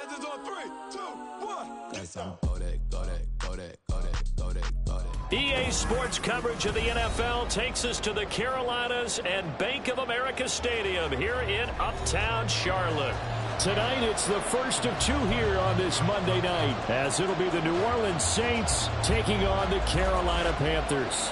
Cousins on 3, 2, 1. Yes, I'm go that. EA Sports coverage of the NFL takes us to the Carolinas and Bank of America Stadium here in Uptown Charlotte. Tonight, it's the first of two here on this Monday night, as it'll be the New Orleans Saints taking on the Carolina Panthers.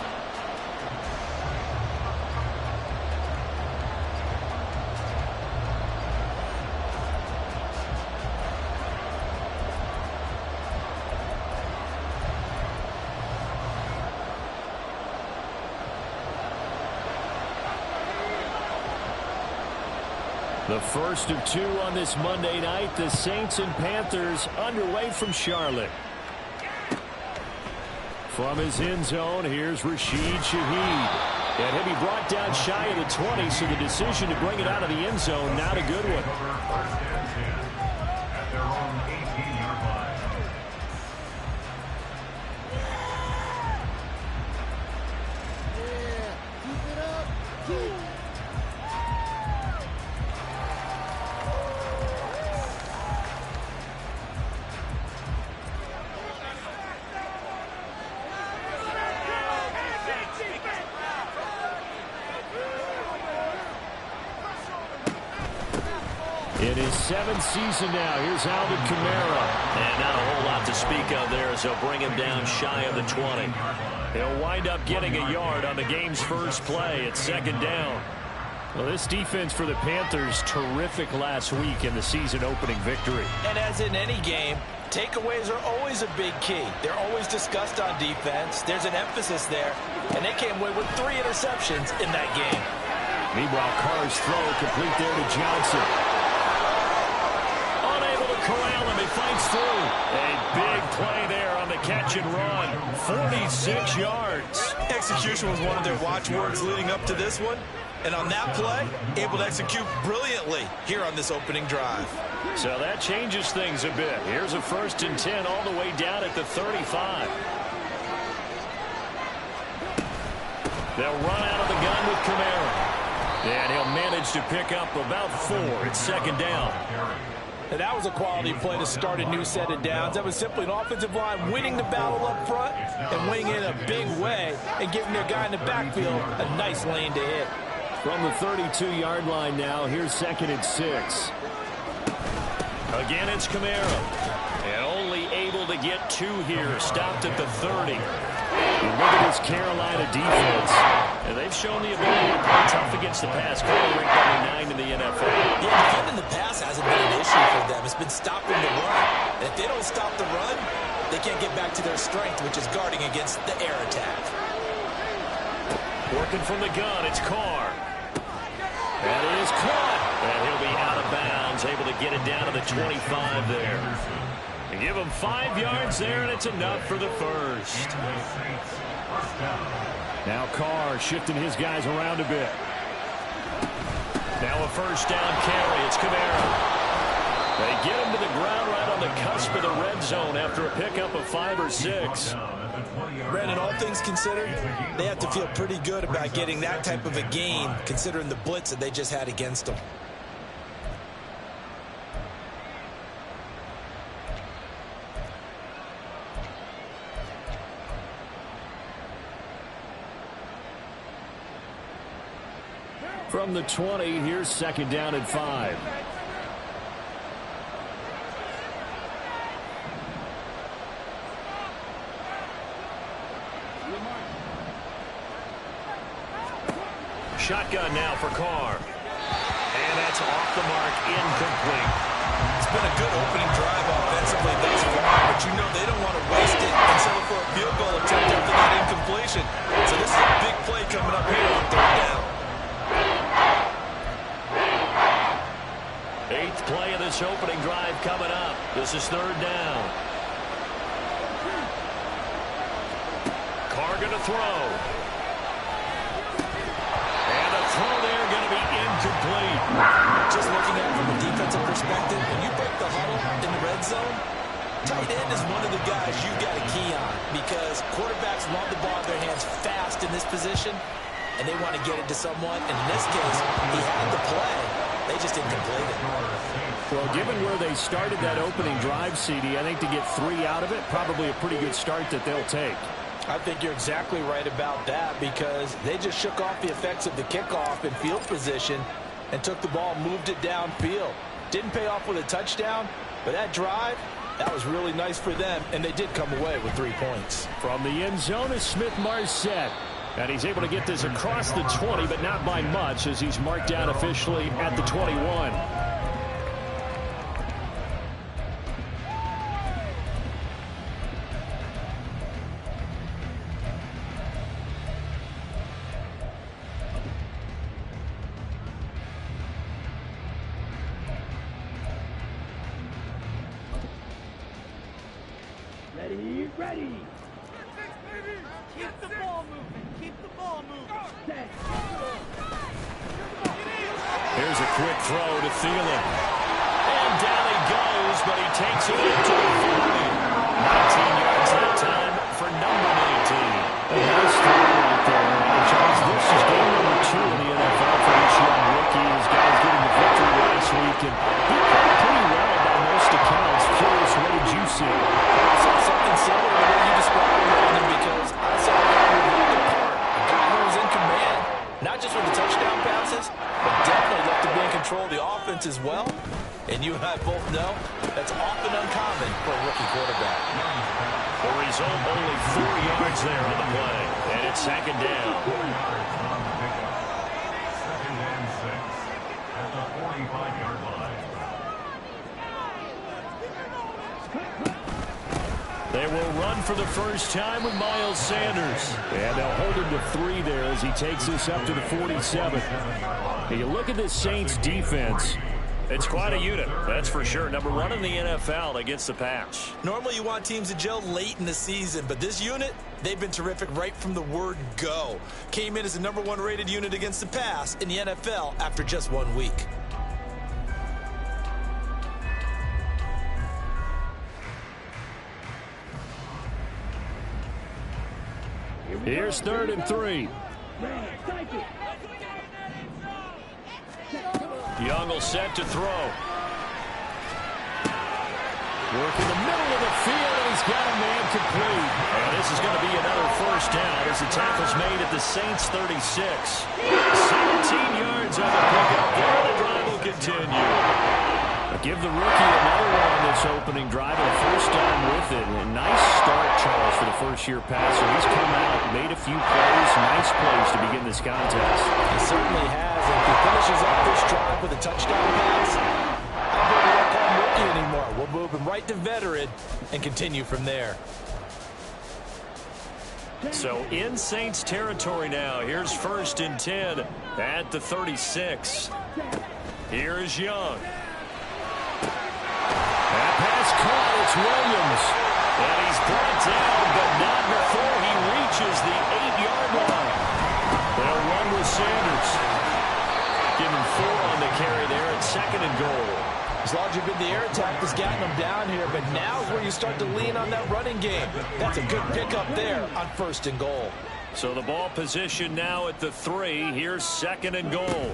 The first of two on this Monday night, the Saints and Panthers underway from Charlotte. From his end zone, here's Rashid Shaheed. And he'll be brought down shy of the 20, so the decision to bring it out of the end zone, not a good one. At their own 18-yard line. In his seventh season now, here's Alvin Kamara. And not a whole lot to speak of there as they'll bring him down shy of the 20. He'll wind up getting a yard on the game's first play. It's second down. Well, this defense for the Panthers, terrific last week in the season-opening victory. And as in any game, takeaways are always a big key. They're always discussed on defense. There's an emphasis there, and they came away with 3 interceptions in that game. Meanwhile, Carr's throw complete there to Johnson. Unable to corral him, he fights through. A big play there on the catch and run. 46 yards. Execution was one of their watchwords leading up to this one. And on that play, able to execute brilliantly here on this opening drive. So that changes things a bit. Here's a 1st and 10 all the way down at the 35. They'll run out of the gun with Kamara. And he'll manage to pick up about 4. It's second down. And that was a quality play to start a new set of downs. That was simply an offensive line winning the battle up front and winning it in a big way and giving their guy in the backfield a nice lane to hit. From the 32-yard line now, here's 2nd and 6. Again, it's Kamara. And only able to get 2 here. Stopped at the 30. And look at this Carolina defense. And they've shown the ability to play tough against the pass. Currently ranked number 9 in the NFL. Yeah, defending the pass hasn't been an issue for them. It's been stopping the run. And if they don't stop the run, they can't get back to their strength, which is guarding against the air attack. Working from the gun, it's Carr. That is caught. And he'll be out of bounds, able to get it down to the 25 there. And give him 5 yards there, and it's enough for the first. Now Carr shifting his guys around a bit. Now a first down carry. It's Kamara. They get him to the ground right on the cusp of the red zone after a pickup of 5 or 6. Brandon, all things considered, they have to feel pretty good about getting that type of a gain, considering the blitz that they just had against them. From the 20, here's 2nd down and 5. Shotgun now for Carr. And that's off the mark, incomplete. It's been a good opening drive offensively thus far, but you know they don't want to waste it and settle for a field goal attempt after that incompletion. So this is a big play coming up here on 3rd down. 8th play of this opening drive coming up. This is 3rd down. Carr going to throw. And the throw there going to be incomplete. Just looking at it from a defensive perspective, when you break the huddle in the red zone, tight end is one of the guys you've got to key on because quarterbacks want the ball in their hands fast in this position, and they want to get it to someone. And in this case, he had the play, They just didn't complete it. Well, given where they started that opening drive, CD, I think to get 3 out of it, probably a pretty good start that they'll take. I think you're exactly right about that because they just shook off the effects of the kickoff in field position and took the ball, moved it downfield. Didn't pay off with a touchdown, but that drive, that was really nice for them, and they did come away with 3 points. From the end zone is Smith-Marset. And he's able to get this across the 20, but not by much as he's marked down officially at the 21. Ready. Keep the ball moving. Keep the ball moving. Here's a quick throw to Thielen. And down he goes, but he takes it into the 40. 19 yards that time for number 19. A nice throw right there. Charles, this is game number 2 in the NFL for this young rookie. His guys getting the victory last week, and he played pretty well by most accounts. Curious, what did you see? I saw something similar to what you described, Brandon, because I saw a guy who looked the part, a guy who was in command, not just with the touchdown passes, but definitely left to be in control of the offense as well. And you and I both know that's often uncommon for a rookie quarterback. The result, only 4 yards there on the play. And it's second down. 2nd and 6 at the 45-yard line. They will run for the first time with Miles Sanders. And they'll hold him to 3 there as he takes this up to the 47. And you look at this Saints defense. It's quite a unit, that's for sure. Number 1 in the NFL against the pass. Normally you want teams to gel late in the season, but this unit, they've been terrific right from the word go. Came in as the number 1 rated unit against the pass in the NFL after just 1 week. Here's 3rd and 3. Young will set to throw. Work in the middle of the field, and he's got a man complete. And this is going to be another first down as the tackle's made at the Saints 36. 17 yards on the pickup there. The drive will continue. Give the rookie another one on this opening drive and a first down with it. A nice start, Charles, for the first-year passer. He's come out, made a few plays, nice plays to begin this contest. He certainly has. And if he finishes off this drive with a touchdown pass, I bet we don't call him rookie anymore. We'll move him right to veteran and continue from there. So in Saints territory now. Here's 1st and 10 at the 36. Here's Young. That pass caught. It's Williams. And he's brought down, but not before he reaches the 8-yard line. They'll run with Sanders. Give him 4 on the carry there at 2nd and goal. As long as you've been the air attack that's gotten them down here, but now's where you start to lean on that running game. That's a good pickup there on 1st and goal. So the ball position now at the 3. Here's 2nd and goal.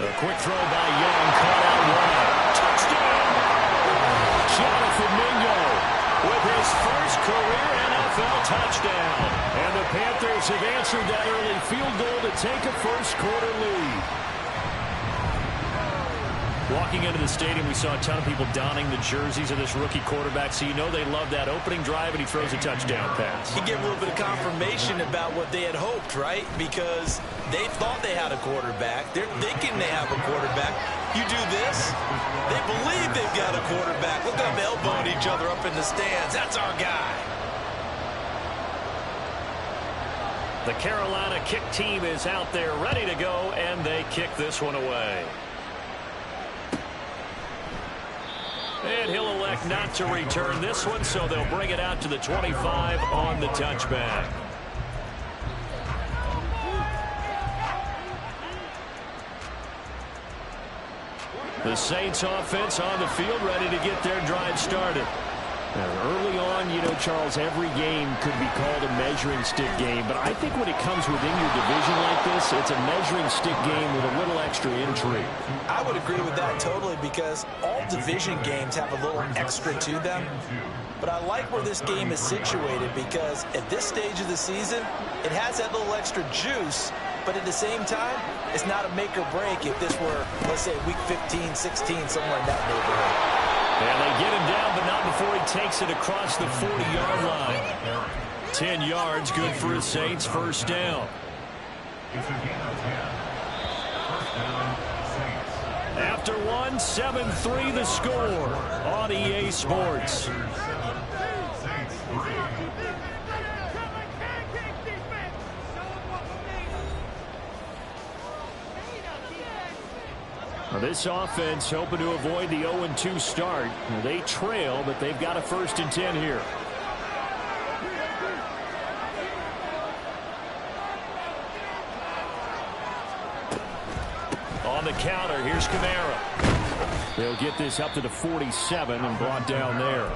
A quick throw by Young, caught out wide. Touchdown! Jonathan Mingo with his first career NFL touchdown. And the Panthers have answered that early field goal to take a first-quarter lead. Walking into the stadium, we saw a ton of people donning the jerseys of this rookie quarterback, so you know they love that opening drive, and he throws a touchdown pass. He gave a little bit of confirmation about what they had hoped, right? Because they thought they had a quarterback. They're thinking they have a quarterback. You do this, they believe they've got a quarterback. Look at them elbowing each other up in the stands. That's our guy. The Carolina kick team is out there ready to go, and they kick this one away. And he'll elect not to return this one, so they'll bring it out to the 25 on the touchback. The Saints offense on the field ready to get their drive started. Early on, you know, Charles, every game could be called a measuring stick game, but I think when it comes within your division like this, it's a measuring stick game with a little extra intrigue. I would agree with that totally, because all division games have a little extra to them. But I like where this game is situated, because at this stage of the season, it has that little extra juice, but at the same time, it's not a make or break if this were, let's say, week 15, 16, somewhere in that neighborhood. And they get him down, but not before he takes it across the 40-yard line. 10 yards, good for his Saints, first down. It's a gain of 10. First down, Saints. After one, 7-3 the score on EA Sports. Saints 3. Now this offense hoping to avoid the 0-2 start. They trail, but they've got a 1st and 10 here. On the counter, here's Kamara. They'll get this up to the 47 and brought down there.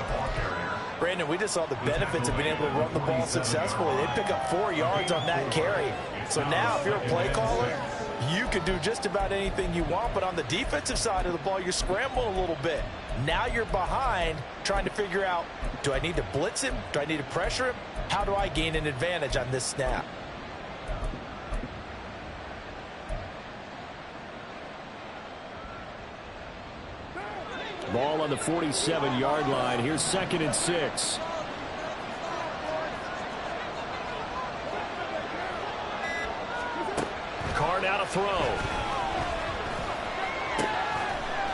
Brandon, we just saw the benefits of being able to run the ball successfully. They pick up 4 yards on that carry. So now if you're a play caller, you can do just about anything you want, but on the defensive side of the ball, you're scrambling a little bit. Now you're behind, trying to figure out, do I need to blitz him? Do I need to pressure him? How do I gain an advantage on this snap? Ball on the 47-yard line. Here's 2nd and 6. Card out a throw.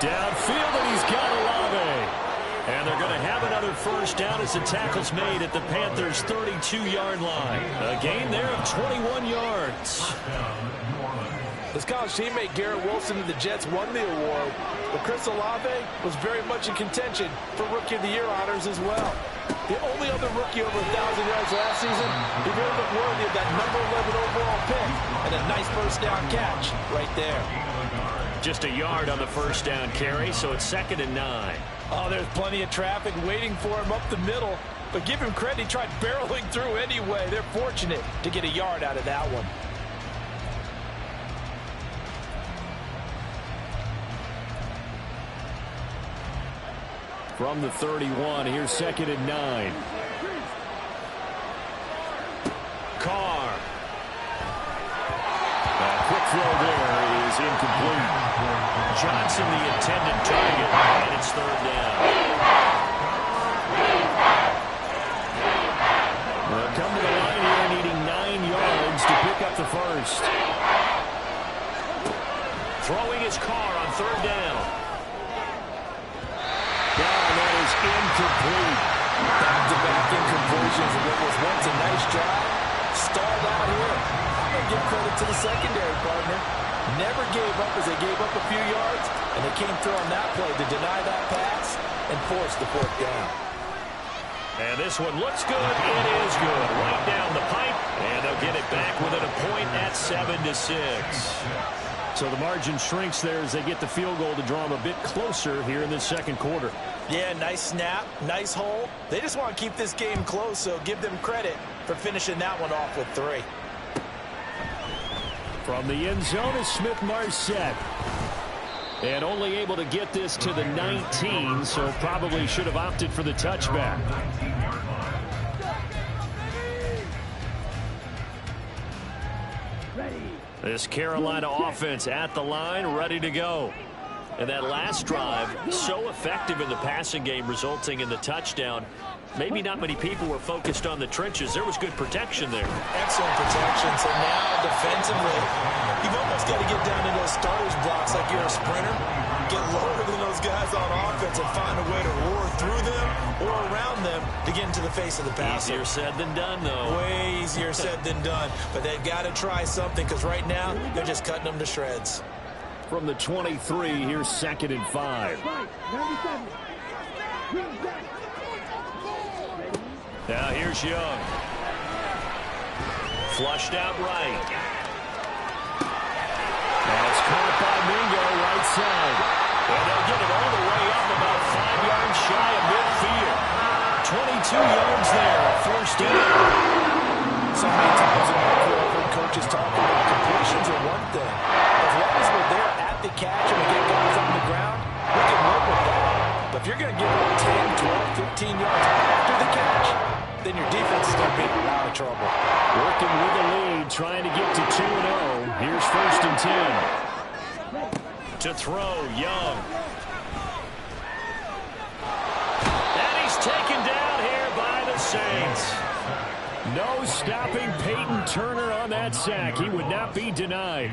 Downfield, and he's got Olave. And they're going to have another first down as the tackle's made at the Panthers' 32-yard line. A gain there of 21 yards. His college teammate Garrett Wilson and the Jets won the award, but Chris Olave was very much in contention for Rookie of the Year honors as well. The only other rookie over 1,000 yards last season, he very much worthy of that number 11 overall pick, and a nice first down catch right there. Just a yard on the first down carry, so it's 2nd and 9. Oh, there's plenty of traffic waiting for him up the middle, but give him credit, he tried barreling through anyway. They're fortunate to get a yard out of that one. From the 31, here's 2nd and 9. Carr. A quick throw there is incomplete. Johnson the intended target, and it's 3rd down. They'll come to the line here needing 9 yards to pick up the first. Throwing his Carr on 3rd down. That is incomplete. Back-to-back incompletions of what was once a nice drive. Stalled out here. I'm going to give credit to the secondary partner. Never gave up as they gave up a few yards, and they came through on that play to deny that pass and force the 4th down. And this one looks good. It is good. Right down the pipe, and they'll get it back within a point at 7-6. So the margin shrinks there as they get the field goal to draw them a bit closer here in the 2nd quarter. Yeah, nice snap, nice hole. They just want to keep this game close, so give them credit for finishing that one off with 3. From the end zone is Smith-Marset. And only able to get this to the 19, so probably should have opted for the touchback. This Carolina offense at the line, ready to go. And that last drive, so effective in the passing game, resulting in the touchdown. Maybe not many people were focused on the trenches. There was good protection there. Excellent protection. So now, defensively, you've almost got to get down to those starters blocks like you're a sprinter. Get lower than those guys on offense and find a way to roar through them or around them to get into the face of the passer. Easier said than done, though. Way easier said than done. But they've got to try something, because right now, they're just cutting them to shreds. From the 23, here's 2nd and 5. Now here's Young. Flushed out right. And it's caught by Mingo right side. And they'll get it all the way up about 5 yards shy of midfield. 2 yards there. First down. So many times in my career, I've heard coaches talking about completions are one thing. As long as we're there at the catch and we get guys on the ground, we can work with that. But if you're going to give up 10, 12, 15 yards after the catch, then your defense is going to be in a lot of trouble. Working with the lead, trying to get to 2-0. Here's first and 10. To throw, Young. And he's taken down here by the Saints. No stopping Peyton Turner on that sack. He would not be denied.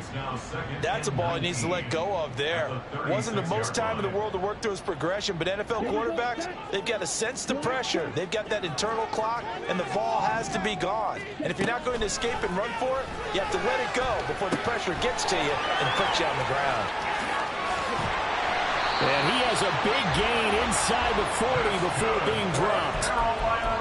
That's a ball he needs to let go of there. Wasn't the most time in the world to work through his progression, but NFL quarterbacks, they've got to sense the pressure. They've got that internal clock, and the ball has to be gone. And if you're not going to escape and run for it, you have to let it go before the pressure gets to you and puts you on the ground. And he has a big gain inside the 40 before being dropped.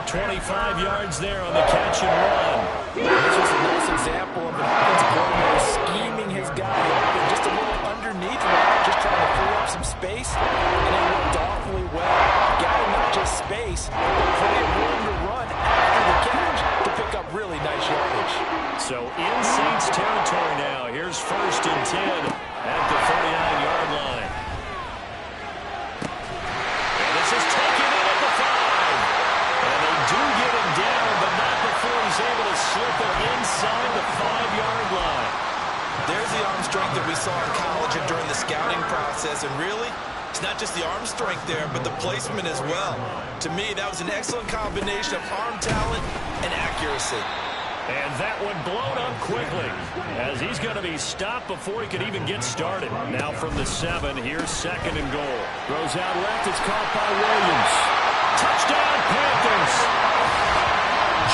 25 yards there on the catch and run. This was a nice example of an offensive coordinator scheming his guy open just a little underneath route, just trying to free up some space, and it worked awfully well. Got him not just space, but plenty of room to run after the catch to pick up really nice yardage. So in Saints territory now. Here's first and 10 at the 39-yard line. And this is taken in at the 5. And they do get him down, but not before he's able to slip it inside the 5-yard line. There's the arm strength that we saw in college and during the scouting process. And really, it's not just the arm strength there, but the placement as well. To me, that was an excellent combination of arm talent and accuracy. And that one blown up quickly as he's going to be stopped before he could even get started. Now from the 7, here's second and goal. Throws out left, it's caught by Williams. Touchdown, Panthers!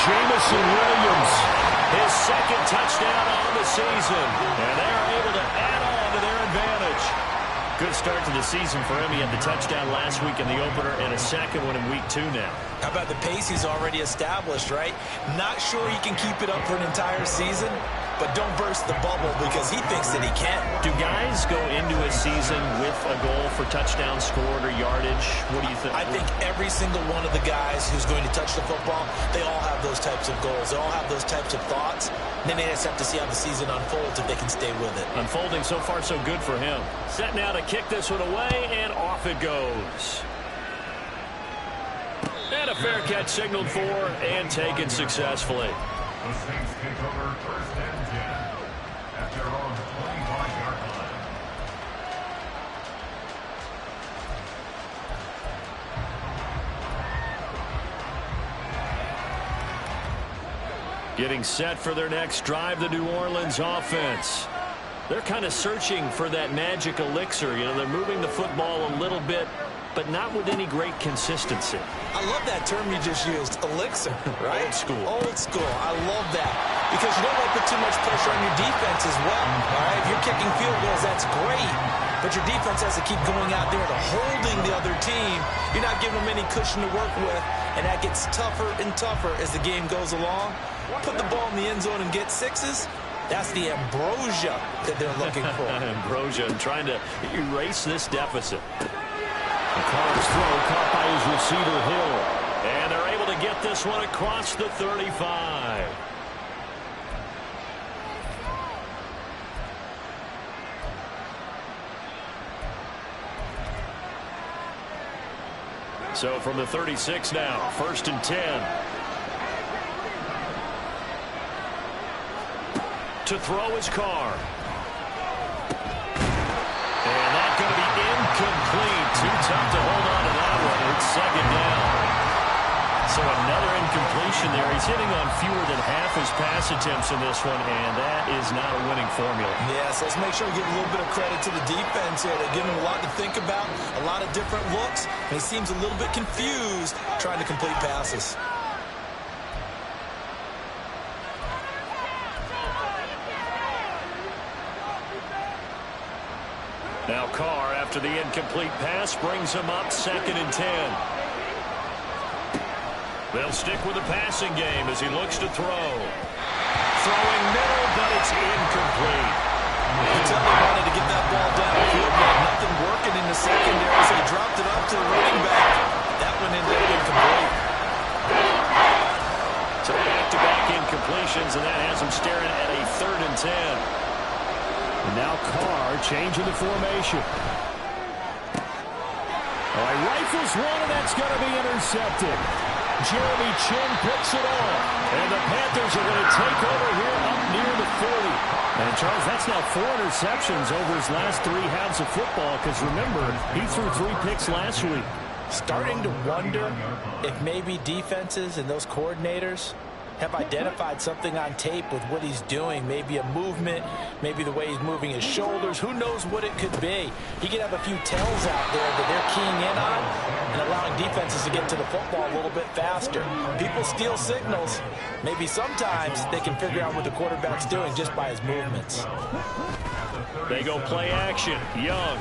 Jamison Williams, his second touchdown on the season. And they're able to add on to their advantage. Good start to the season for him. He had the touchdown last week in the opener and a second one in week 2 now. How about the pace he's already established, right? Not sure he can keep it up for an entire season, but don't burst the bubble because he thinks that he can. Do guys go into a season with a goal for touchdown scored or yardage? What do you think? I think every single one of the guys who's going to touch the football, they all have those types of goals. They all have those types of thoughts. And then they just have to see how the season unfolds if they can stay with it. Unfolding so far so good for him. Set now to kick this one away, and off it goes. And a fair catch signaled for and taken successfully. The Saints take over first and 10 at their own 25-yard line. Getting set for their next drive, the New Orleans offense. They're kind of searching for that magic elixir. You know, they're moving the football a little bit, but not with any great consistency. I love that term you just used, elixir, right? Old school. Old school. I love that. Because you don't want to put too much pressure on your defense as well. All right, if you're kicking field goals, that's great. But your defense has to keep going out there and holding the other team. You're not giving them any cushion to work with, and that gets tougher and tougher as the game goes along. Put the ball in the end zone and get 6s. That's the ambrosia that they're looking for. Ambrosia trying to erase this deficit. Carr's throw caught by his receiver, Hill. And they're able to get this one across the 35. So from the 36 now, first and 10. To throw his Carr. And that's going to be incomplete. Too tough to hold on to that one. It's second down. So another incompletion there. He's hitting on fewer than half his pass attempts in this one, and that is not a winning formula. Yes, let's make sure we give a little bit of credit to the defense here. They're giving him a lot to think about, a lot of different looks, and he seems a little bit confused trying to complete passes. Now Carr, after the incomplete pass, brings him up second and 10. They'll stick with the passing game as he looks to throw. Throwing middle, but it's incomplete. You tell him he wanted to get that ball downfield, but nothing working in the secondary, so he dropped it up to the running back. That one ended up incomplete. and that has them staring at a 3rd and 10. And now Carr changing the formation. Oh, he rifles one, and that's going to be intercepted. Jeremy Chin picks it off. And the Panthers are going to take over here up near the 40. And, Charles, that's now 4 interceptions over his last 3 halves of football, because, remember, he threw 3 picks last week. Starting to wonder if maybe defenses and those coordinators have identified something on tape with what he's doing. Maybe a movement, maybe the way he's moving his shoulders. Who knows what it could be? He could have a few tells out there that they're keying in on and allowing defenses to get to the football a little bit faster. People steal signals. Maybe sometimes they can figure out what the quarterback's doing just by his movements. They go play action. Young.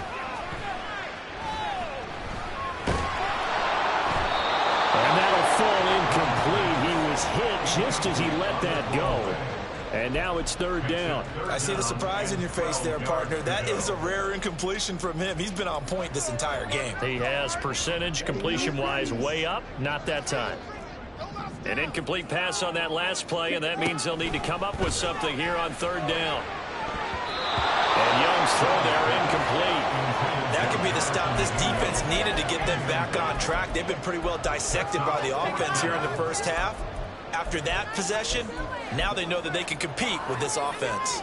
And that'll fall incomplete. He was hit just as he let that go. And now it's 3rd down. I see the surprise in your face there, partner. That is a rare incompletion from him. He's been on point this entire game. He has percentage completion-wise way up. Not that time. An incomplete pass on that last play, and that means they'll need to come up with something here on 3rd down. And Young's throw there incomplete. That could be the stop this defense needed to get them back on track. They've been pretty well dissected by the offense here in the first half. After that possession, now they know that they can compete with this offense.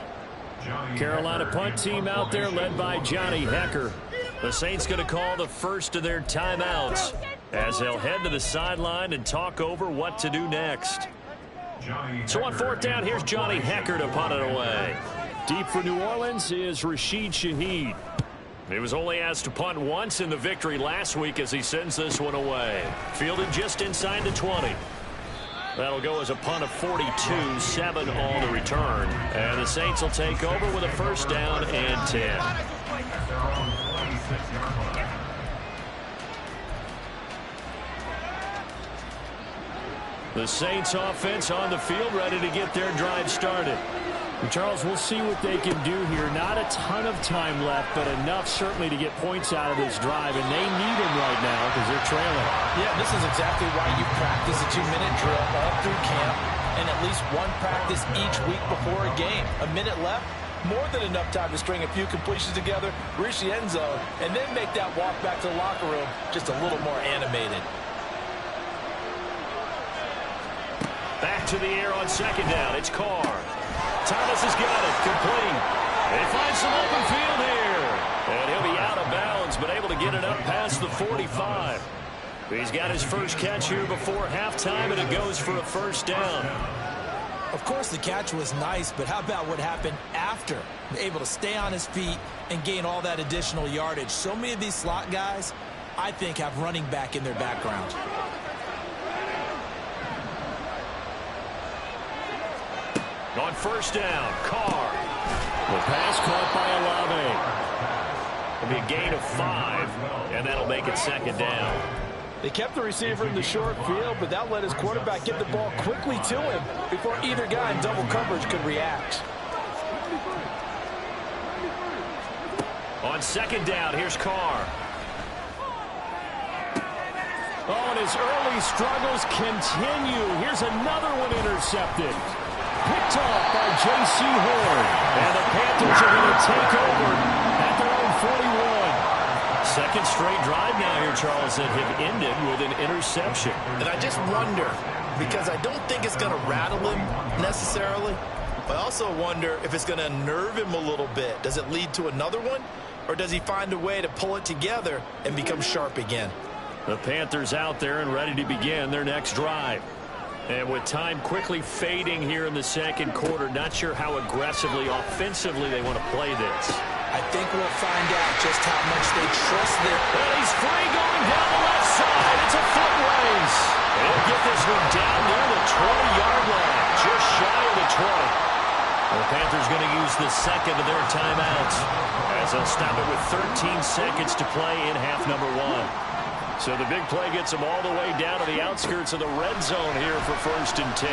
Carolina punt team out there led by Johnny Hecker. The Saints going to call the first of their timeouts as they'll head to the sideline and talk over what to do next. So on 4th down, here's Johnny Hecker to punt it away. Deep for New Orleans is Rashid Shaheed. He was only asked to punt once in the victory last week as he sends this one away. Fielded just inside the 20. That'll go as a punt of 42, 7 on the return. And the Saints will take over with a 1st down and 10. The Saints offense on the field ready to get their drive started. Charles, we'll see what they can do here. Not a ton of time left, but enough certainly to get points out of this drive, and they need them right now because they're trailing. Yeah, this is exactly why you practice a 2-minute drill all through camp and at least one practice each week before a game. A minute left, more than enough time to string a few completions together, reach the end zone, and then make that walk back to the locker room just a little more animated. Back to the air on 2nd down. It's Carr. Thomas has got it. Complete. They find some open field here. And he'll be out of bounds, but able to get it up past the 45. He's got his first catch here before halftime, and it goes for a 1st down. Of course, the catch was nice, but how about what happened after? Able to stay on his feet and gain all that additional yardage. So many of these slot guys, I think, have running back in their background. On 1st down, Carr. The pass caught by Olave. It'll be a gain of 5, and that'll make it 2nd down. They kept the receiver in the short field, but that let his quarterback get the ball quickly to him before either guy in double coverage could react. On 2nd down, here's Carr. Oh, and his early struggles continue. Here's another one intercepted. Picked off by J.C. Horn. And the Panthers are going to take over at their own 41. Second straight drive now here, Charles, that have ended with an interception. And I just wonder, because I don't think it's going to rattle him necessarily, but I also wonder if it's going to nerve him a little bit. Does it lead to another one, or does he find a way to pull it together and become sharp again? The Panthers out there and ready to begin their next drive. And with time quickly fading here in the second quarter, not sure how aggressively, offensively they want to play this. I think we'll find out just how much they trust their... And he's free going down the left side. It's a foot race. They'll get this one down near the 20-yard line, just shy of the 20. The Panthers going to use the second of their timeouts as they'll stop it with 13 seconds to play in half number 1. So the big play gets them all the way down to the outskirts of the red zone here for 1st and 10.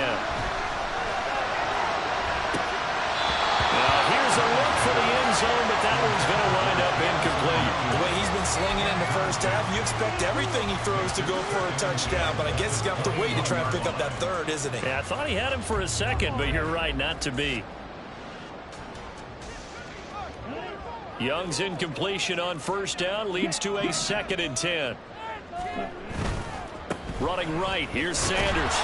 Now here's a look for the end zone, but that one's going to wind up incomplete. The way he's been slinging in the first half. You expect everything he throws to go for a touchdown, but I guess he's got to wait to try and pick up that third, isn't he? Yeah, I thought he had him for a second, but you're right, not to be. Young's incompletion on first down leads to a 2nd and 10. Running right, here's Sanders.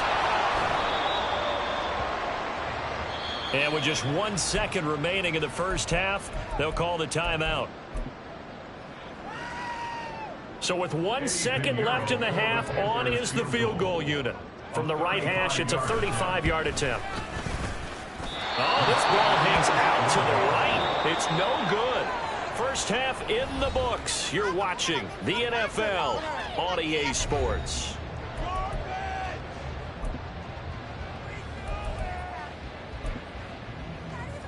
And with just 1 second remaining in the first half, they'll call the timeout. So with 1 second left in the half, on is the field goal unit. From the right hash, it's a 35-yard attempt. Oh, this ball hangs out to the right. It's no good. First half in the books. You're watching the NFL on EA Sports.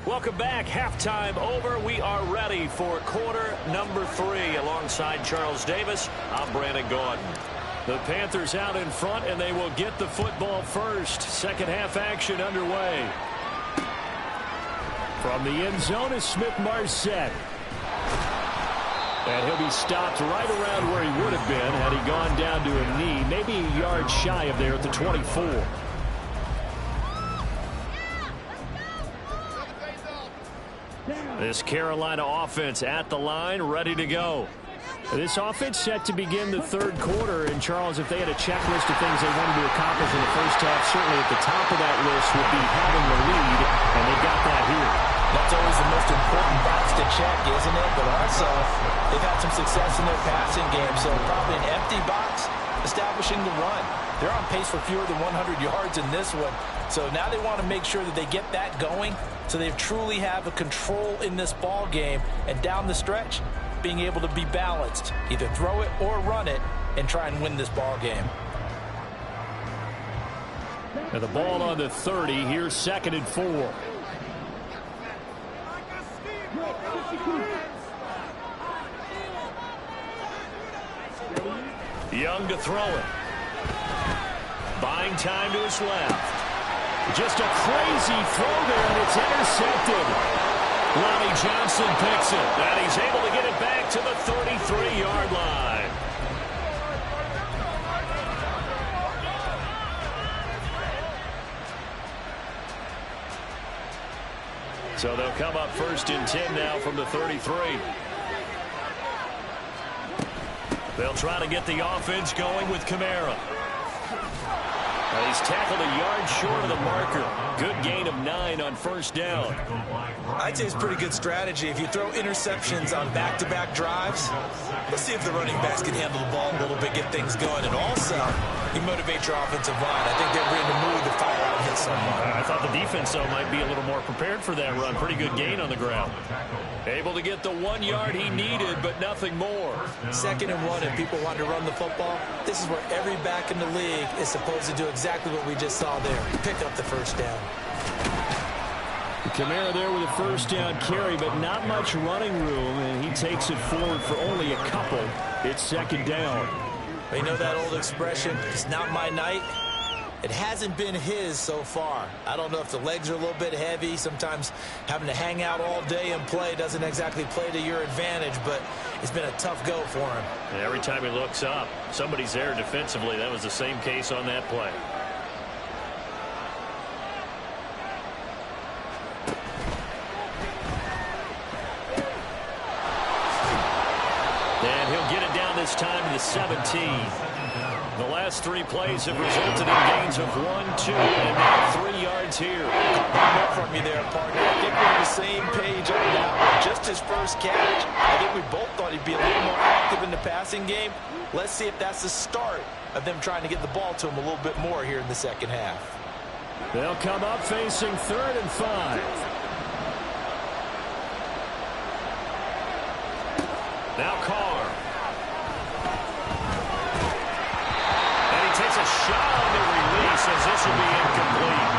Welcome back. Halftime over. We are ready for quarter number 3. Alongside Charles Davis, I'm Brandon Gordon. The Panthers out in front, and they will get the football first. Second half action underway. From the end zone is Smith-Marset. And he'll be stopped right around where he would have been had he gone down to a knee, maybe a yard shy of there at the 24. This Carolina offense at the line, ready to go. This offense set to begin the third quarter. And, Charles, if they had a checklist of things they wanted to accomplish in the first half, certainly at the top of that list would be having the lead, and they got that here. That's always the most important box to check, isn't it? But also, they've had some success in their passing game, so probably an empty box establishing the run. They're on pace for fewer than 100 yards in this one. So now they want to make sure that they get that going so they truly have a control in this ball game. And down the stretch, being able to be balanced, either throw it or run it, and try and win this ball game. And the ball on the 30. Here's 2nd and 4. Young to throw it. Buying time to his left. Just a crazy throw there, and it's intercepted. Lonnie Johnson picks it, and he's able to get it back to the 33-yard line. So they'll come up 1st and 10 now from the 33. They'll try to get the offense going with Kamara. He's tackled a yard short of the marker. Good gain of 9 on first down. I'd say it's pretty good strategy. If you throw interceptions on back-to-back drives, let's see if the running backs can handle the ball a little bit, get things going. And also, you motivate your offensive line. I think they're in the mood to fire out and hit someone. I thought the defense, though, might be a little more prepared for that run. Pretty good gain on the ground. Able to get the 1 yard he needed, but nothing more. 2nd and 1, if people want to run the football, this is where every back in the league is supposed to do exactly what we just saw there. Pick up the first down. Kamara there with a first down carry, but not much running room, and he takes it forward for only a couple. It's 2nd down. You know that old expression, it's not my night? It hasn't been his so far. I don't know if the legs are a little bit heavy. Sometimes having to hang out all day and play doesn't exactly play to your advantage, but it's been a tough go for him. And every time he looks up, somebody's there defensively. That was the same case on that play. And he'll get it down this time to the 17. The last 3 plays have resulted in gains of 1, 2, and now 3 yards here. Good from you there, partner. I think we're on the same page on that one. Just his first catch. I think we both thought he'd be a little more active in the passing game. Let's see if that's the start of them trying to get the ball to him a little bit more here in the second half. They'll come up facing 3rd and 5. Now Carr. And he takes a shot on the release as this will be incomplete.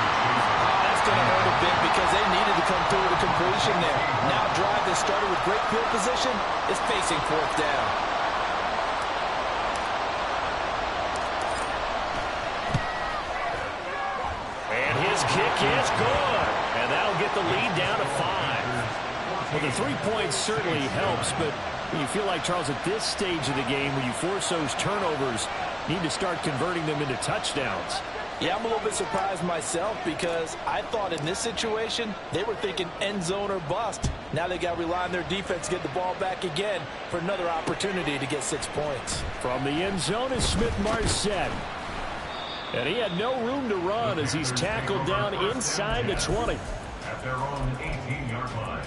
That's going to hurt a bit because they needed to come through the completion there. Now drive that started with great field position is facing 4th down. And his kick is good. And that'll get the lead down to 5. Well, the 3 points certainly helps, but You feel like, Charles, at this stage of the game, when you force those turnovers, you need to start converting them into touchdowns. Yeah, I'm a little bit surprised myself because I thought in this situation they were thinking end zone or bust. Now they got to rely on their defense to get the ball back again for another opportunity to get 6 points. From the end zone is Smith-Marset. And he had no room to run as he's tackled down inside the 20. At their own 18-yard line.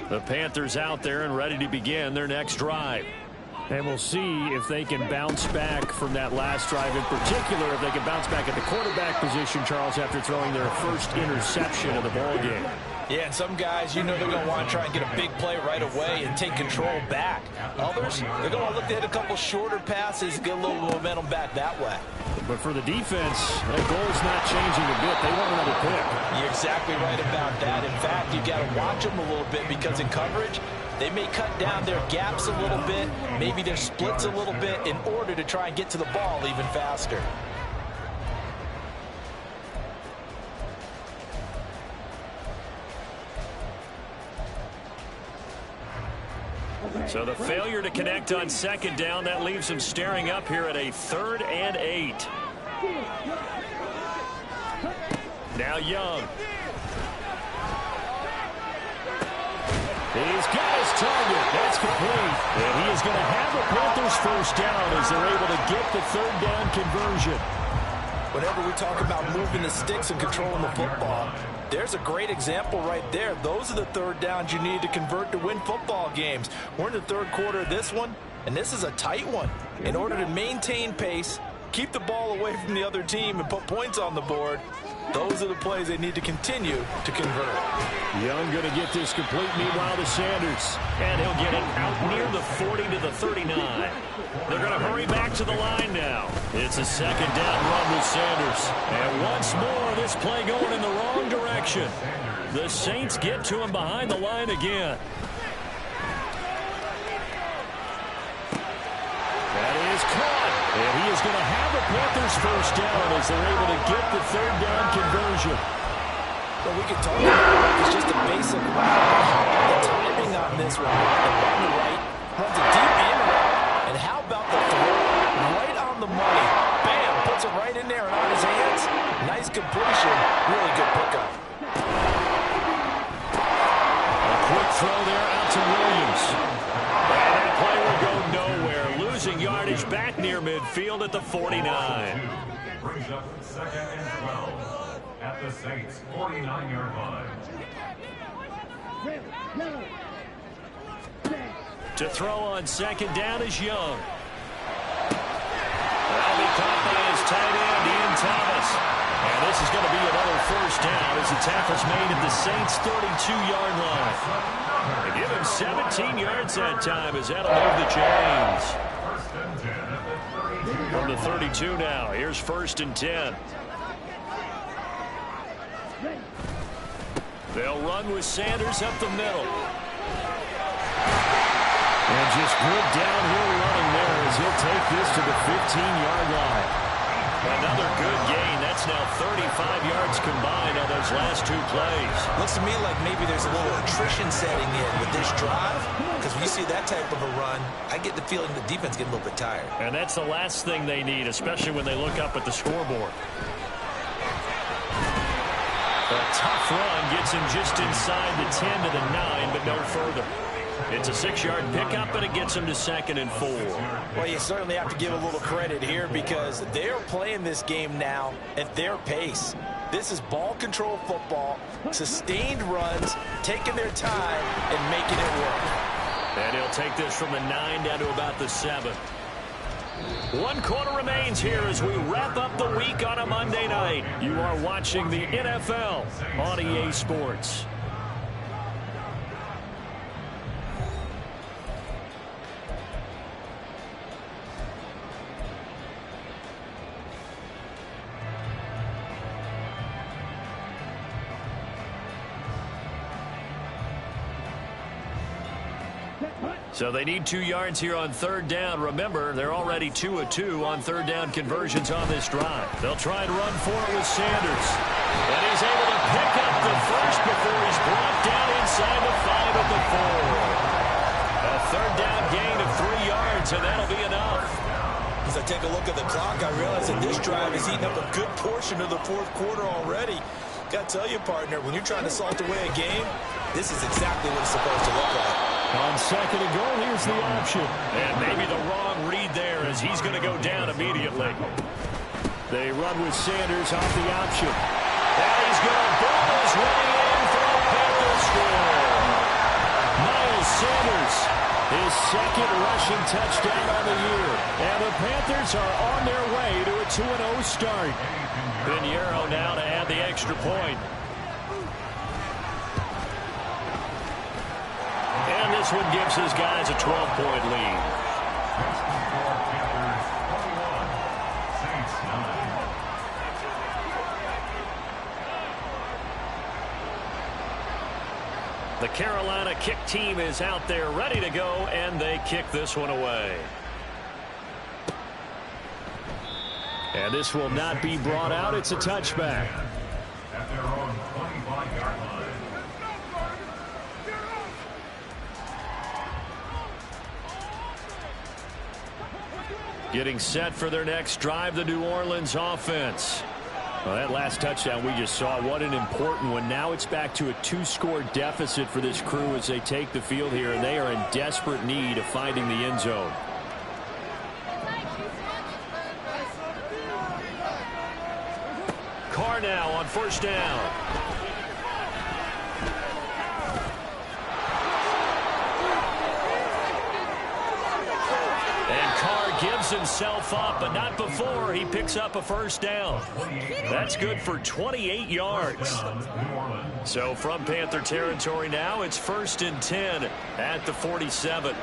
The Panthers out there and ready to begin their next drive. And we'll see if they can bounce back from that last drive, in particular if they can bounce back at the quarterback position, Charles, after throwing their first interception of the ball game. Yeah, and some guys, you know, they're going to want to try and get a big play right away and take control back. Others, they're going to look to hit a couple shorter passes, get a little momentum back that way. But for the defense, that goal's not changing a bit. They want another pick. You're exactly right about that. In fact, you got to watch them a little bit because in coverage, they may cut down their gaps a little bit, maybe their splits a little bit in order to try and get to the ball even faster. So the failure to connect on second down, that leaves them staring up here at a 3rd and 8. Now Young. He's got his target. That's complete. And he is going to have the Panthers first down as they're able to get the 3rd down conversion. Whenever we talk about moving the sticks and controlling the football, there's a great example right there. Those are the 3rd downs you need to convert to win football games. We're in the 3rd quarter of this one, and this is a tight one. In order to maintain pace, keep the ball away from the other team, and put points on the board, those are the plays they need to continue to convert. Young going to get this complete, meanwhile to Sanders. And he'll get it out near the 40 to the 39. They're going to hurry back to the line now. It's a 2nd down run with Sanders. And once more, this play going in the wrong direction. The Saints get to him behind the line again. That is caught. And he is going to have the Panthers first down as they're able to get the 3rd down conversion. Well, we can talk about it's just a basic route. The timing on this one, the run right, runs a deep in route. And how about the throw right on the money? Bam, puts it right in there and on his hands. Nice completion, really good pickup. A quick throw there out to Williams. And that play will go nowhere. Losing yardage back near midfield at the 49. Brings up 2nd and 12 at the Saints' 49-yard line. To throw on 2nd down is Young. That'll be caught by his tight end, Ian Thomas. And this is going to be another first down as the tackle's made at the Saints' 32-yard line. They give him 17 yards that time as that'll move the chains. From the 32 now, here's 1st and 10. They'll run with Sanders up the middle. And just good downhill running there as he'll take this to the 15-yard line. Another good gain. That's now 35 yards combined on those last 2 plays. Looks to me like maybe there's a little attrition setting in with this drive. Because when you see that type of a run, I get the feeling the defense getting a little bit tired. And that's the last thing they need, especially when they look up at the scoreboard. A tough run gets him just inside the 10 to the 9, but no further. It's a 6-yard pickup, and it gets him to 2nd and 4. Well, you certainly have to give a little credit here because they're playing this game now at their pace. This is ball control football, sustained runs, taking their time, and making it work. And he'll take this from the 9 down to about the 7. 1 quarter remains here as we wrap up the week on a Monday night. You are watching the NFL on EA Sports. So they need 2 yards here on third down. Remember, they're already 2 of 2 on third down conversions on this drive. They'll try and run for it with Sanders. And he's able to pick up the first before he's brought down inside the 5 at the 4. A third down gain of 3 yards, and that'll be enough. As I take a look at the clock, I realize that this drive has eaten up a good portion of the fourth quarter already. Got to tell you, partner, when you're trying to salt away a game, this is exactly what it's supposed to look like. On second and goal, here's the option. And maybe the wrong read there as he's going to go down immediately. They run with Sanders off the option. And he's going to ball his way in for a Panthers score. Miles Sanders, his second rushing touchdown on the year. And the Panthers are on their way to a 2-0 start. Pinheiro now to add the extra point. And this one gives his guys a 12-point lead. The Carolina kick team is out there ready to go, and they kick this one away. And this will not be brought out. It's a touchback. At their own 25-yard line. Getting set for their next drive, the New Orleans offense. Well, that last touchdown we just saw, what an important one. Now it's back to a 2-score deficit for this crew as they take the field here, and they are in desperate need of finding the end zone. Carr now on first down. Gives himself up, but not before he picks up a first down. That's good for 28 yards. So from Panther territory now, it's 1st and 10 at the 47.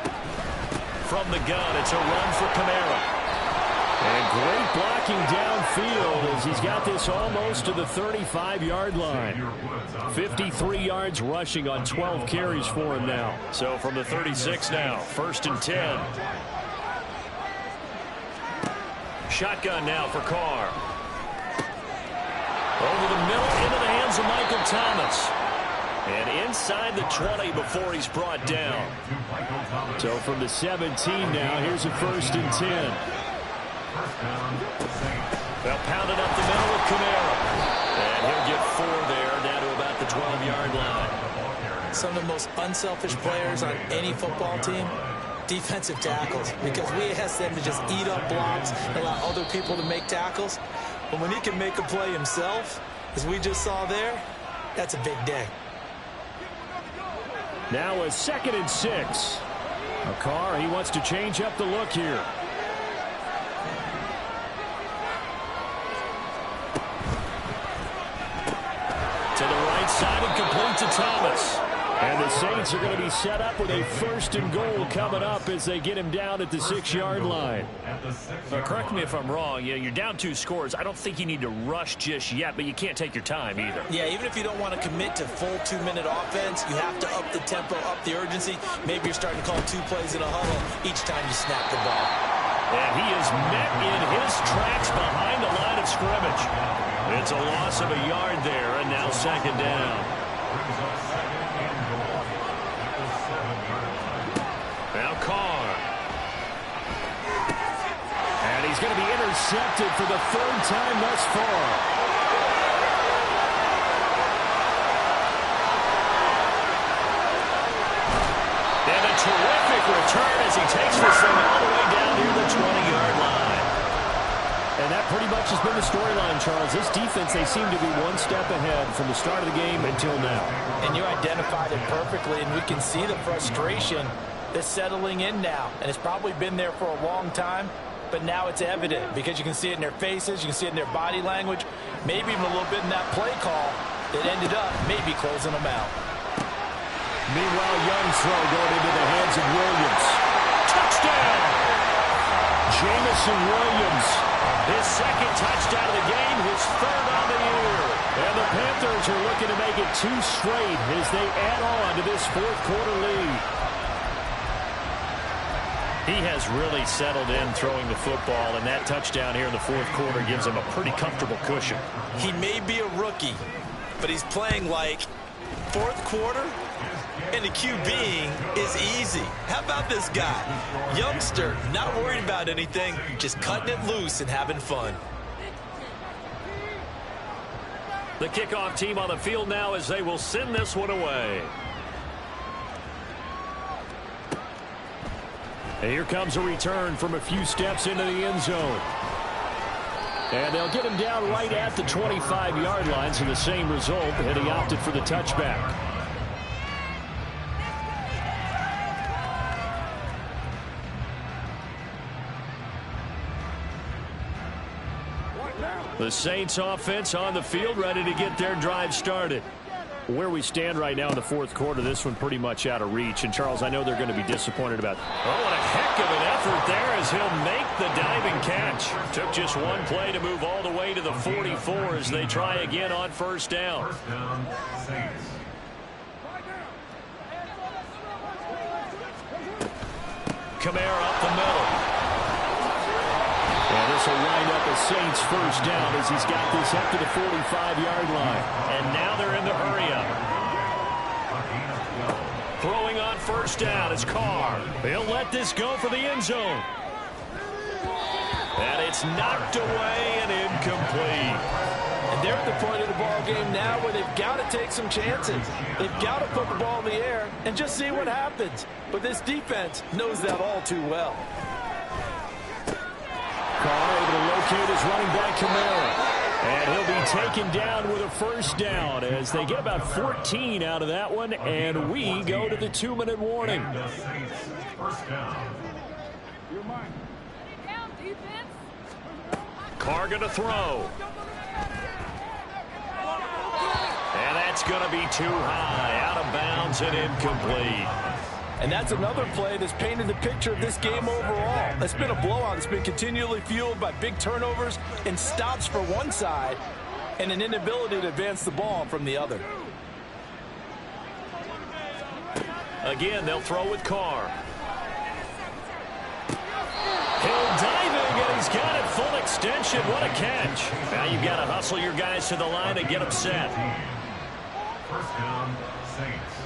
From the gun, it's a run for Kamara. And great blocking downfield as he's got this almost to the 35-yard line. 53 yards rushing on 12 carries for him now. So from the 36 now, 1st and 10. Shotgun now for Carr. Over the middle, into the hands of Michael Thomas. And inside the 20 before he's brought down. So from the 17 now, here's a 1st and 10. They'll pound it up the middle with Kamara. And he'll get 4 there, down to about the 12-yard line. Some of the most unselfish players on any football team, defensive tackles, because we ask them to just eat up blocks and allow other people to make tackles. But when he can make a play himself, as we just saw there, that's a big day. Now a 2nd and 6. Carr, he wants to change up the look here. To the right side and complete to Thomas. And the Saints are going to be set up with a 1st and goal coming up as they get him down at the 6-yard line. Correct me if I'm wrong. You're down 2 scores. I don't think you need to rush just yet, but you can't take your time either. Yeah, even if you don't want to commit to full 2-minute offense, you have to up the tempo, up the urgency. Maybe you're starting to call 2 plays in a huddle each time you snap the ball. And he is met in his tracks behind the line of scrimmage. It's a loss of a yard there, and now 2nd down. Now Carr. And he's going to be intercepted for the 3rd time thus far. And a terrific return as he takes this thing all the way down near the 20-yard line. And that pretty much has been the storyline, Charles. This defense, they seem to be one step ahead from the start of the game until now. And you identified it perfectly, and we can see the frustration that's settling in now. And it's probably been there for a long time, but now it's evident because you can see it in their faces, you can see it in their body language, maybe even a little bit in that play call that ended up maybe closing them out. Meanwhile, young throw going into the hands of Williams. Touchdown! Jamison Williams. His 2nd touchdown of the game, his 3rd on the year. And the Panthers are looking to make it 2 straight as they add on to this 4th quarter lead. He has really settled in throwing the football, and that touchdown here in the fourth quarter gives him a pretty comfortable cushion. He may be a rookie, but he's playing like fourth quarter, and the QBing is easy. How about this guy? Youngster, not worried about anything, just cutting it loose and having fun. The kickoff team on the field now as they will send this one away. And here comes a return from a few steps into the end zone. And they'll get him down right at the 25-yard line, so the same result, and he opted for the touchback. The Saints offense on the field, ready to get their drive started. Where we stand right now in the fourth quarter, this one pretty much out of reach. And, Charles, I know they're going to be disappointed about that. Oh, what a heck of an effort there as he'll make the diving catch. Took just one play to move all the way to the 44 as they try again on first down. First down, Saints. Kamara up the middle. And this will wind up a Saints first down as he's got this up to the 45-yard line. And now they're in the hurry-up. Throwing on first down is Carr. He'll let this go for the end zone. And it's knocked away and incomplete. And they're at the point of the ball game now where they've got to take some chances. They've got to put the ball in the air and just see what happens. But this defense knows that all too well. Carr able to locate his running back Kamara. And he'll be taken down with a first down as they get about 14 out of that one. And we go to the 2-minute warning. First down. Carr going to throw. And that's going to be too high. Out of bounds and incomplete. And that's another play that's painted the picture of this game overall. It's been a blowout. It's been continually fueled by big turnovers and stops for one side and an inability to advance the ball from the other. Again, they'll throw with Carr. He'll diving, and he's got it full extension. What a catch. Now you've got to hustle your guys to the line and get them set. First down, Saints.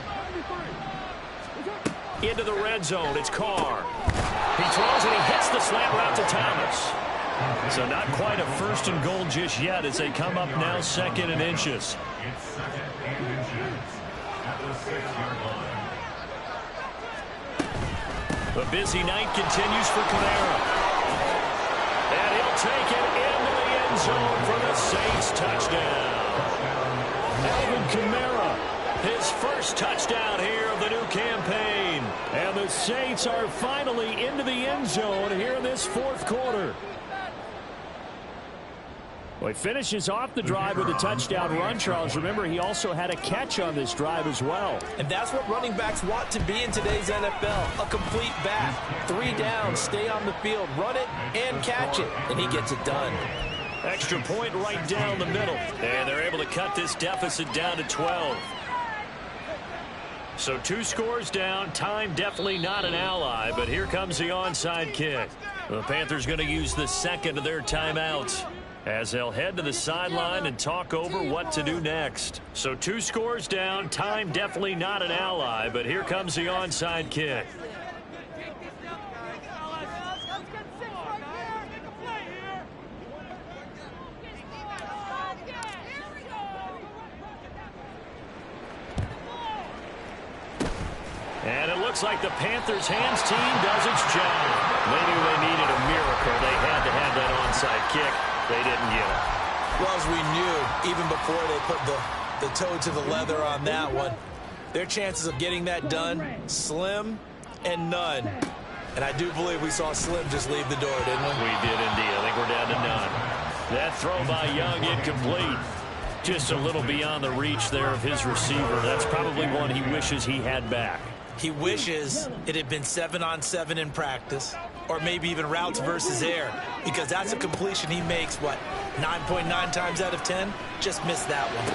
Into the red zone, it's Carr. He throws and he hits the slant route to Thomas. So not quite a first and goal just yet as they come up now second and inches. It's second and inches at the 6-yard line. The busy night continues for Kamara. And he'll take it into the end zone for the Saints touchdown. Alvin Kamara, his first touchdown here of the new campaign. And the Saints are finally into the end zone here in this fourth quarter. Well, he finishes off the drive with a touchdown run, Charles. Remember, he also had a catch on this drive as well. And that's what running backs want to be in today's NFL. A complete back. 3 down, stay on the field, run it, and catch it. And he gets it done. Extra point right down the middle. And they're able to cut this deficit down to 12. So 2 scores down. Time definitely not an ally, but here comes the onside kick. The Panthers going to use the second of their timeouts as they'll head to the sideline and talk over what to do next. So 2 scores down. Time definitely not an ally, but here comes the onside kick. And it looks like the Panthers' hands team does its job. They knew they needed a miracle. They had to have that onside kick. They didn't get it. Well, as we knew, even before they put the toe to the leather on that one, their chances of getting that done, slim and none. And I do believe we saw Slim just leave the door, didn't we? We did indeed. I think we're down to none. That throw by Young incomplete. Just a little beyond the reach there of his receiver. That's probably one he wishes he had back. He wishes it had been 7-on-7 in practice, or maybe even routes versus air, because that's a completion he makes, what, 9.9 times out of 10? Just missed that one.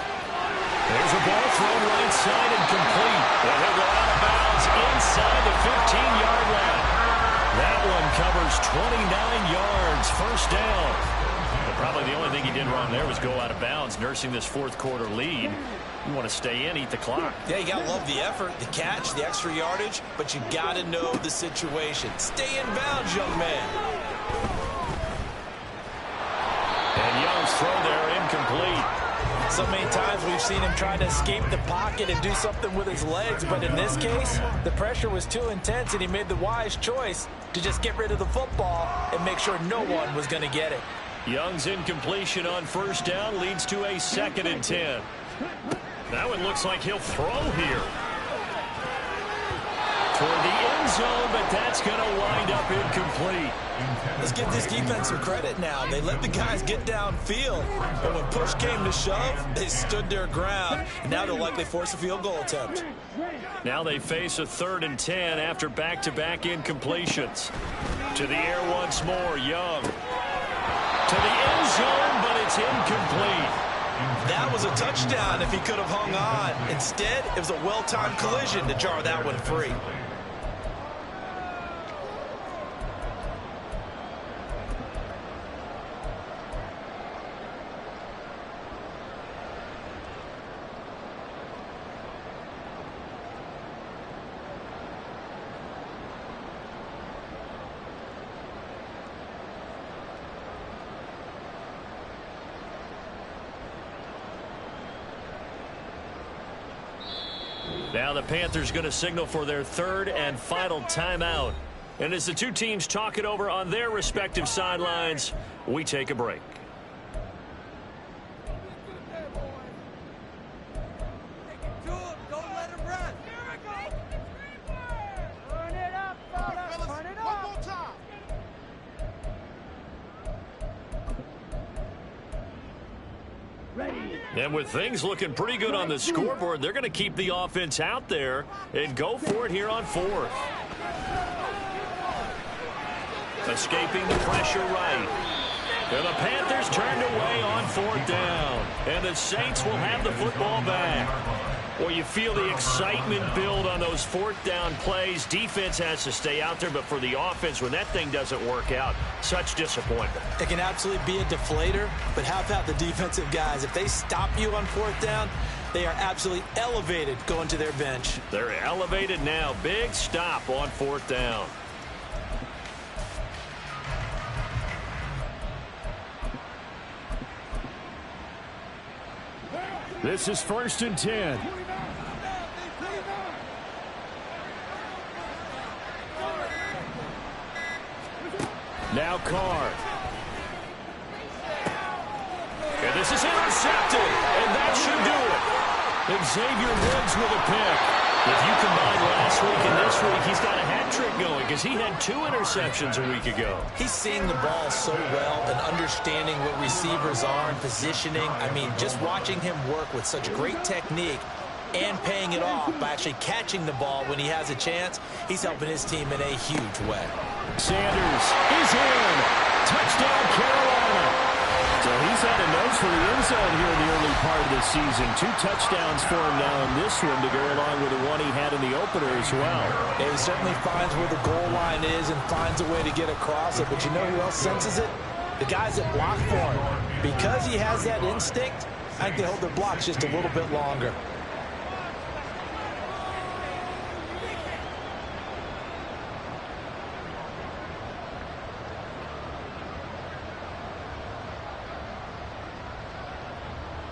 There's a ball thrown right side and complete. And he'll go out of bounds inside the 15-yard line. That 29 yards, first down. But probably the only thing he did wrong there was go out of bounds, nursing this fourth quarter lead. You want to stay in, eat the clock. Yeah, you got to love the effort, the catch, the extra yardage, but you got to know the situation. Stay in bounds, young man. And Young's throw there incomplete. So many times we've seen him trying to escape the pocket and do something with his legs, but in this case, the pressure was too intense, and he made the wise choice to just get rid of the football and make sure no one was going to get it. Young's incompletion on first down leads to a 2nd and 10. That one looks like he'll throw here. Toward the end zone, but that's going to wind up incomplete. Let's give this defense some credit now. They let the guys get downfield, but when push came to shove, they stood their ground. And now they'll likely force a field goal attempt. Now they face a 3rd and 10 after back-to-back incompletions. To the air once more, Young. To the end zone, but it's incomplete. That was a touchdown if he could have hung on. Instead, it was a well-timed collision to jar that one free. Now the Panthers going to signal for their 3rd and final timeout. And as the two teams talk it over on their respective sidelines, we take a break. And with things looking pretty good on the scoreboard, they're going to keep the offense out there and go for it here on 4th. Escaping the pressure right. And the Panthers turned away on 4th down. And the Saints will have the football back. Well, you feel the excitement build on those 4th down plays. Defense has to stay out there, but for the offense, when that thing doesn't work out, such disappointment. It can absolutely be a deflator, but how about the defensive guys? If they stop you on 4th down, they are absolutely elevated going to their bench. They're elevated now. Big stop on 4th down. This is 1st and 10. Now Carr. And this is intercepted. And that should do it. Xavier Woods with a pick. If you combine last week and this week, he's got a hat trick going because he had 2 interceptions a week ago. He's seeing the ball so well and understanding what receivers are and positioning. I mean, just watching him work with such great technique and paying it off by actually catching the ball when he has a chance, he's helping his team in a huge way. Sanders is in. Touchdown, Carolina. So he's had a nose for the end zone here in the early part of the season. 2 touchdowns for him now in this one to go along with the one he had in the opener as well. Yeah, he certainly finds where the goal line is and finds a way to get across it. But you know who else senses it? The guys that block for him. Because he has that instinct, I think they hold their blocks just a little bit longer.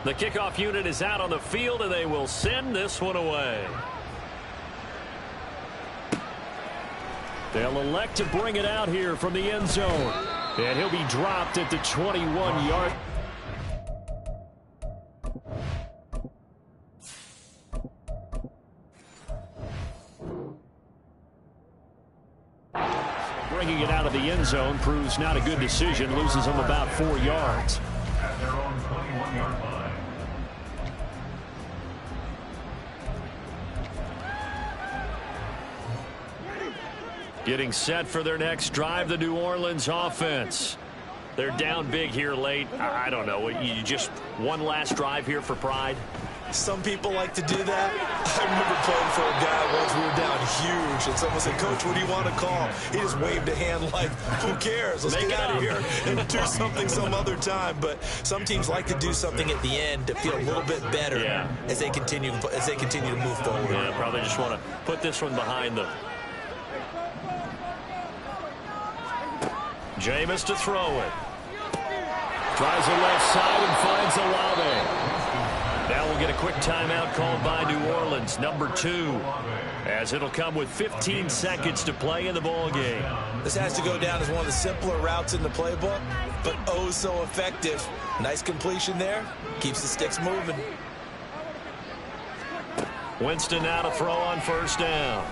The kickoff unit is out on the field, and they will send this one away. They'll elect to bring it out here from the end zone. And he'll be dropped at the 21-yard. Bringing it out of the end zone proves not a good decision. Loses him about 4 yards. At their own 21-yard line. Getting set for their next drive, the New Orleans offense. They're down big here late. I don't know. You just one last drive here for pride? Some people like to do that. I remember playing for a guy once. We were down huge, and someone said, "Coach, what do you want to call?" He just waved a hand like, "Who cares? Let's get out of here and do something some other time." But some teams like to do something at the end to feel a little bit better as they continue to move forward. Yeah, probably just want to put this one behind them. Jameis to throw it. Tries the left side and finds Olave. Now we'll get a quick timeout called by New Orleans, number 2, as it'll come with 15 seconds to play in the ball game. This has to go down as one of the simpler routes in the playbook, but oh so effective. Nice completion there. Keeps the sticks moving. Winston now to throw on first down.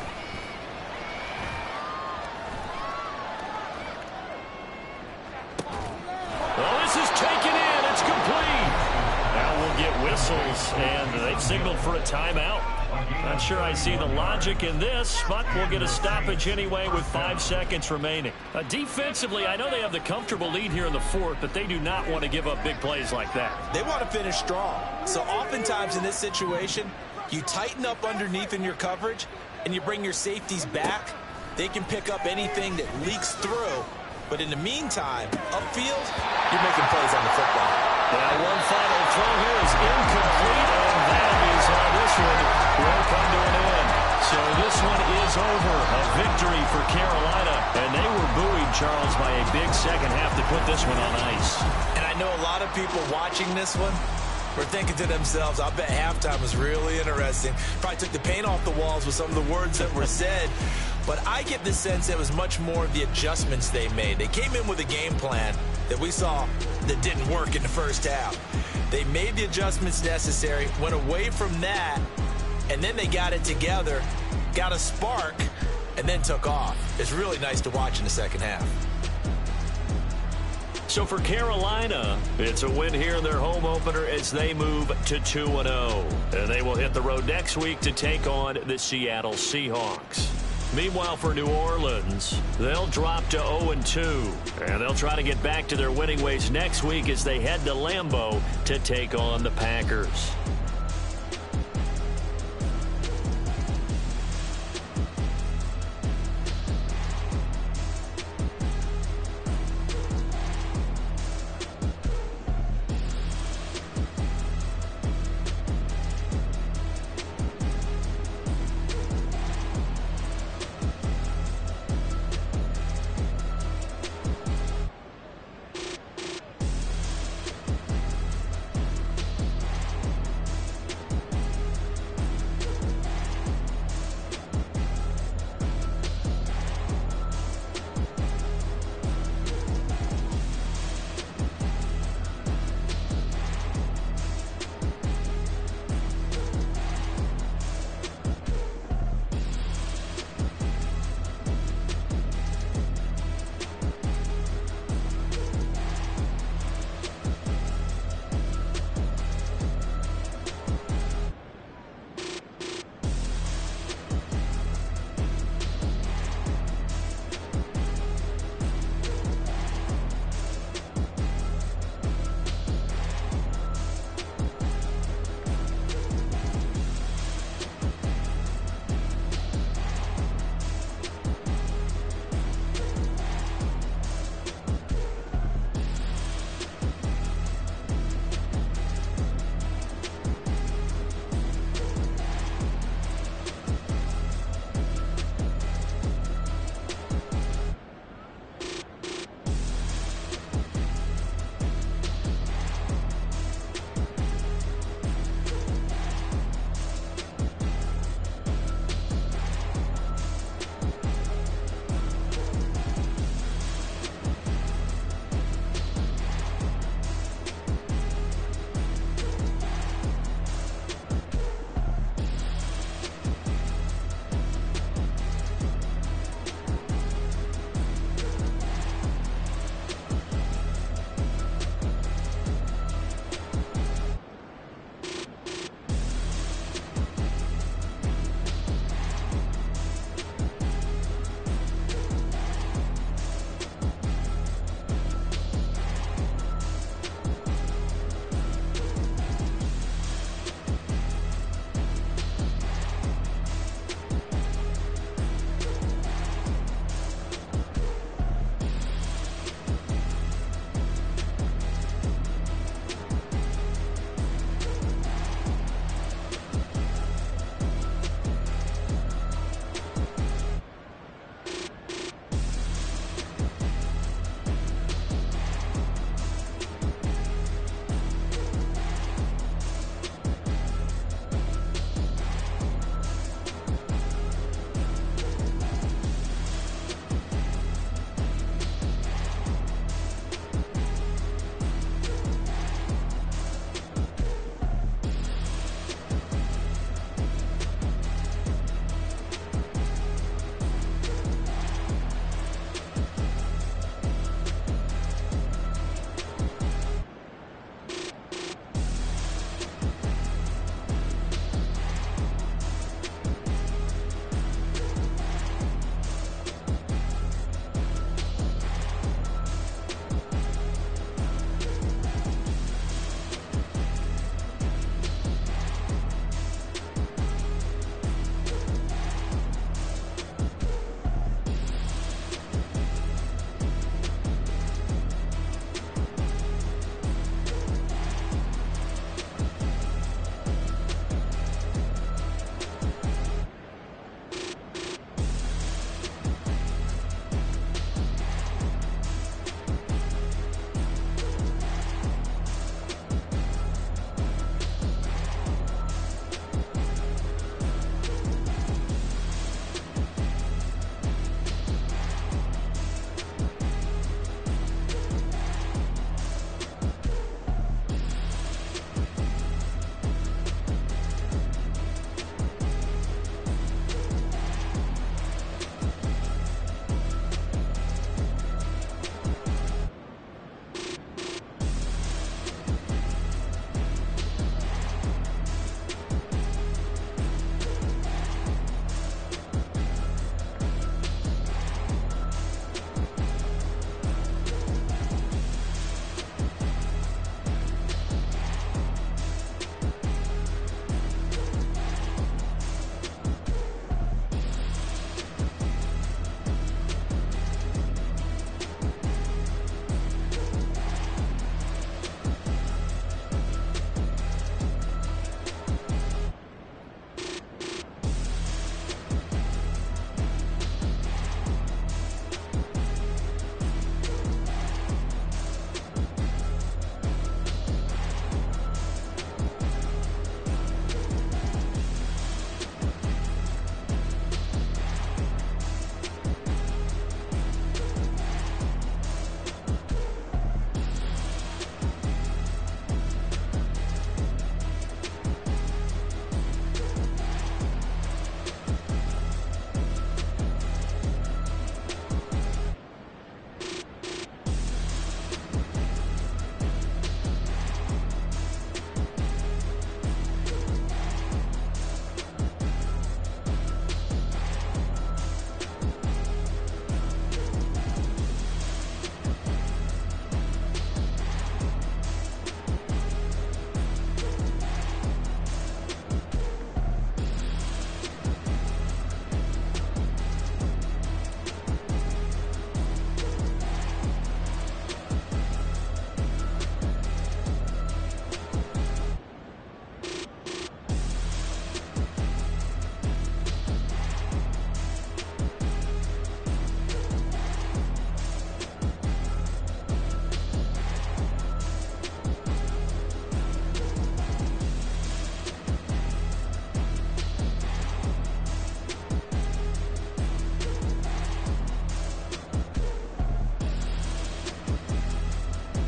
Well, this is taken in. It's complete. Now we'll get whistles, and they've signaled for a timeout. Not sure I see the logic in this, but we'll get a stoppage anyway with 5 seconds remaining. Defensively, I know they have the comfortable lead here in the 4th, but they do not want to give up big plays like that. They want to finish strong. So oftentimes in this situation, you tighten up underneath in your coverage, and you bring your safeties back. They can pick up anything that leaks through. But in the meantime, upfield, you're making plays on the football. Now one final throw here is incomplete, and that is how this one will come to an end. So this one is over. A victory for Carolina, and they were buoyed, Charles, by a big second half to put this one on ice. And I know a lot of people watching this one were thinking to themselves, I bet halftime was really interesting. Probably took the paint off the walls with some of the words that were said. But I get the sense it was much more of the adjustments they made. They came in with a game plan that we saw that didn't work in the first half. They made the adjustments necessary, went away from that, and then they got it together, got a spark, and then took off. It's really nice to watch in the second half. So for Carolina, it's a win here in their home opener as they move to 2-0. And they will hit the road next week to take on the Seattle Seahawks. Meanwhile, for New Orleans, they'll drop to 0-2. And they'll try to get back to their winning ways next week as they head to Lambeau to take on the Packers.